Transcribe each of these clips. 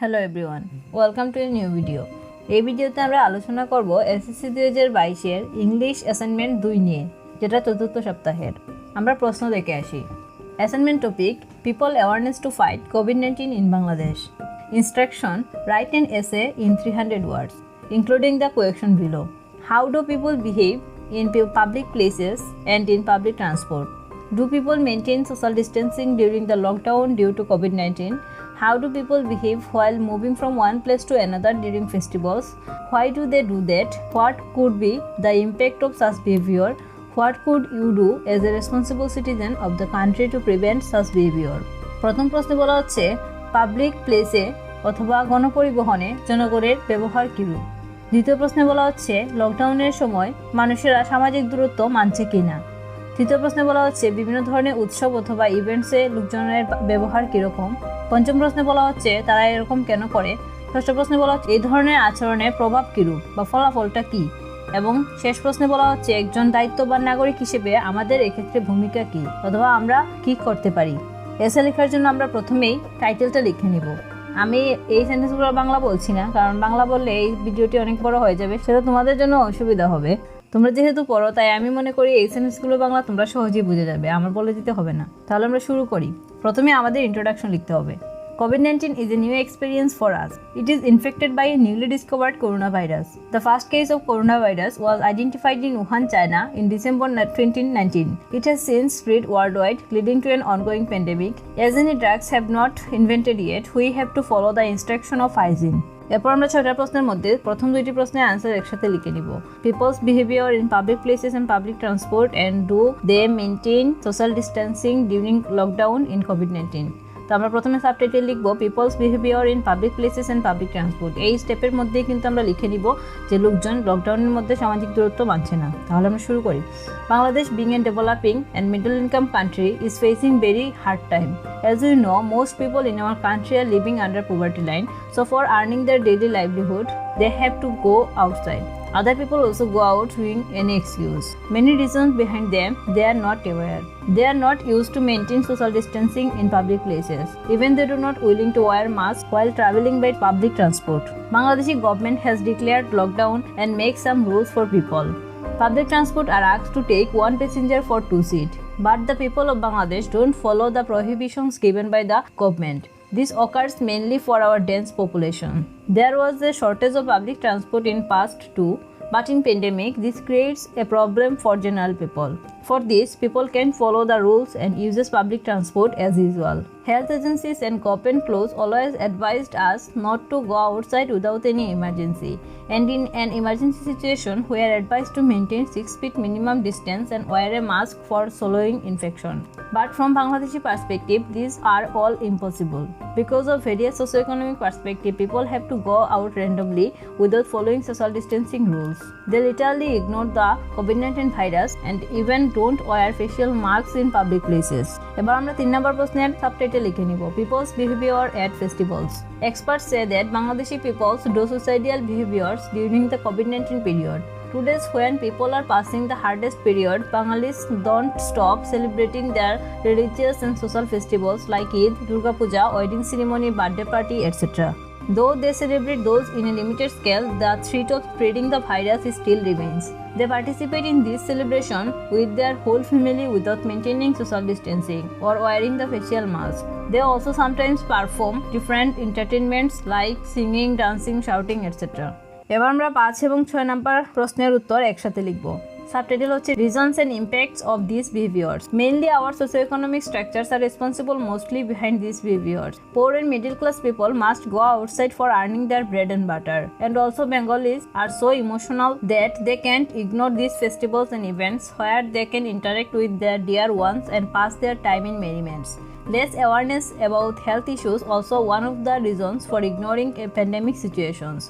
Hello everyone, welcome to a new video. এই ভিডিওতে আমরা আলোচনা করব এসএসসি 2022-এর ইংলিশ অ্যাসাইনমেন্ট 2 নিয়ে, যেটা চতুর্থ সপ্তাহের। আমরা প্রশ্ন দেখে আসি। Assignment topic: people awareness to fight COVID-19 in Bangladesh. Instruction: write an essay in 300 words, including the question below. How do people behave in public places and in public transport? Do people maintain social distancing during the lockdown due to COVID-19? How do people behave while moving from one place to another during festivals? Why do they do that? What could be the impact of such behavior? What could you do as a responsible citizen of the country to prevent such behavior? প্রথম প্রশ্নে বলা হচ্ছে public প্লেসে অথবা গণপরিবহনে জনগণের ব্যবহার কিরূপ। দ্বিতীয় প্রশ্নে বলা হচ্ছে লকডাউনের সময় মানুষেরা সামাজিক দূরত্ব মানছে কিনা। তৃতীয় প্রশ্নে বলা হচ্ছে বিভিন্ন ধরনের উৎসব অথবা ইভেন্টসে লোকজনের ব্যবহার কীরকম। পঞ্চম প্রশ্নে বলা হচ্ছে তারা এরকম কেন করে। ষষ্ঠ প্রশ্নে বলা হচ্ছে এই ধরনের আচরণের প্রভাব কীরূপ বা ফলাফলটা কী। এবং শেষ প্রশ্নে বলা হচ্ছে একজন দায়িত্ববান নাগরিক হিসেবে আমাদের এক্ষেত্রে ভূমিকা কী অথবা আমরা কী করতে পারি। এসে লেখার জন্য আমরা প্রথমেই টাইটেলটা লিখে নিব। আমি এই সেন্টেন্সগুলো বাংলা বলছি না, কারণ বাংলা বললে এই ভিডিওটি অনেক বড় হয়ে যাবে, সেটা তোমাদের জন্য অসুবিধা হবে। তোমরা যেহেতু পড়ো তাই আমি মনে করি এই সেন্টেন্সগুলো বাংলা তোমরা সহজেই বুঝে যাবে, আমার বলে দিতে হবে না। তাহলে আমরা শুরু করি। প্রথমে আমাদের ইন্ট্রোডাকশন লিখতে হবে। COVID-19 is a new experience for us. It is infected by a newly discovered coronavirus. The first case of coronavirus was identified in Wuhan, China in December 2019. It has since spread worldwide, leading to an ongoing pandemic. As any drugs have not invented yet, we have to follow the instruction of hygiene. এরপর আমরা 6টা প্রশ্নের মধ্যে প্রথম 2টি প্রশ্নের answer একসাথে লিখে নিব। People's behaviour in public places and public transport and do they maintain social distancing during lockdown in COVID-19। তো আমরা প্রথমে সাবটাইটেল লিখব people's behaviour in public places and public transport. এই স্টেপের মধ্যেই কিন্তু আমরা লিখে নিব যে লোকজন লকডাউনের মধ্যে সামাজিক দূরত্ব মানছে না। তাহলে আমরা শুরু করি। Bangladesh being a developing and middle income country is facing very hard time. As we know, most people in our country are living under poverty line, so for earning their daily livelihood, they have to go outside. Other people also go out doing any excuse. Many reasons behind them, they are not aware. They are not used to maintain social distancing in public places. Even they do not willing to wear masks while traveling by public transport. Bangladeshi government has declared lockdown and make some rules for people. Public transport are asked to take one passenger for 2 seats. But the people of Bangladesh don't follow the prohibitions given by the government. This occurs mainly for our dense population. There was a shortage of public transport in past too, but in pandemic this creates a problem for general people. For this, people can follow the rules and uses public transport as usual. Health agencies and government close always advised us not to go outside without any emergency. And in an emergency situation, we are advised to maintain 6 feet minimum distance and wear a mask for slowing infection. But from Bangladeshi perspective, these are all impossible. Because of various socio-economic perspective, people have to go out randomly without following social distancing rules. They literally ignore the COVID-19 virus and even don't wear facial masks in public places. এবার আমরা 3 নম্বর প্রশ্নের subtitle লিখে নিব। People's behavior at festivals. Experts say that Bangladeshi people do suicidal behaviors during the COVID-19 period. Today's when people are passing the hardest period, Bengalis don't stop celebrating their religious and social festivals like Eid, Durga Puja, wedding ceremony, birthday party, etc. Though they celebrate those in a limited scale, the threat of spreading the virus still remains. They participate in this celebration with their whole family without maintaining social distancing or wearing the facial mask. They also sometimes perform different entertainments like singing, dancing, shouting, etc. এবার আমরা 5 এবং 6 নম্বর প্রশ্নের উত্তর একসাথে লিখব। Subtitle হচ্ছে reasons and impacts of this behaviours. Mainly our socioeconomic structures আর responsible mostly behind this behaviours. Poor and middle class people must go outside for earning their bread and butter. And also Bengalis are so emotional that they can't ignore these festivals and events where they can interact with their dear ones and pass their time in merriments. Less awareness about health issues also one of the reasons for ignoring a pandemic situations.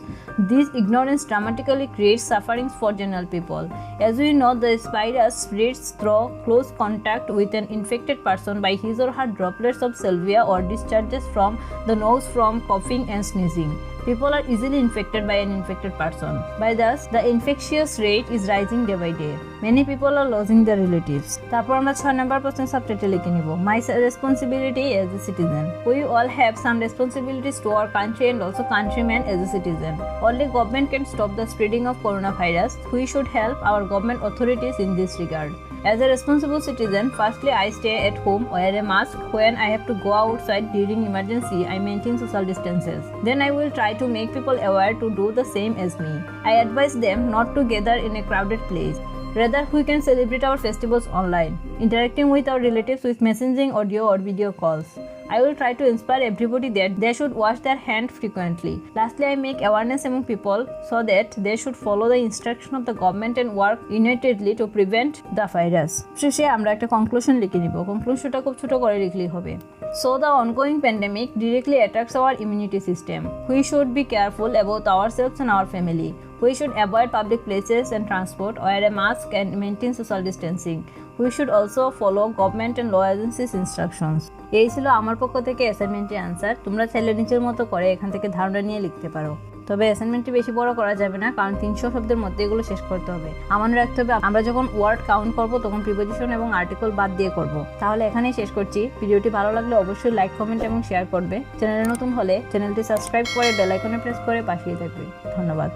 This ignorance dramatically creates sufferings for general people. As we know, this virus spreads through close contact with an infected person by his or her droplets of salvia or discharges from the nose from coughing and sneezing. People are easily infected by an infected person. By thus, the infectious rate is rising day by day. Many people are losing their relatives. তারপর আমরা 6 নম্বর প্রশ্নের subtitle লিখে নিব। My responsibility as a citizen. We all have some responsibilities to our country and also countrymen as a citizen. Only government can stop the spreading of coronavirus. We should help our government authorities in this regard. As a responsible citizen, firstly I stay at home, wear a mask. When I have to go outside during emergency, I maintain social distances. Then I will try to make people aware to do the same as me. I advise them not to gather in a crowded place. Rather, we can celebrate our festivals online, interacting with our relatives with messaging, audio or video calls. I will try to inspire everybody that they should wash their hands frequently. Lastly, I make awareness among people so that they should follow the instruction of the government and work unitedly to prevent the virus. শেষে আমরা একটা conclusion লিখে নিব। কনক্লুশনটা খুব ছোট করে লিখলেই হবে। So the ongoing pandemic directly attacks our immunity system. We should be careful about ourselves and our family. We should avoid public places and transport, wear a mask and maintain social distancing. We should also follow government and law agencies instructions. এই ছিল আমার পক্ষ থেকে অ্যাসাইনমেন্টের answer. তোমরা চাইলে নিচের মতো করে এখান থেকে ধারণা নিয়ে লিখতে পারো। তবে অ্যাসাইনমেন্টটি বেশি বড় করা যাবে না, কারণ 300 শব্দের মধ্যে এগুলো শেষ করতে হবে। আমার রাখতে হবে আমরা যখন ওয়ার্ড কাউন্ট করব তখন প্রিপোজিশন এবং আর্টিকেল বাদ দিয়ে করব। তাহলে এখানেই শেষ করছি। ভিডিওটি ভালো লাগলে অবশ্যই লাইক, কমেন্ট এবং শেয়ার করবে। চ্যানেলে নতুন হলে চ্যানেলটি সাবস্ক্রাইব করে বেল আইকনে প্রেস করে পাশে থাকবে। ধন্যবাদ।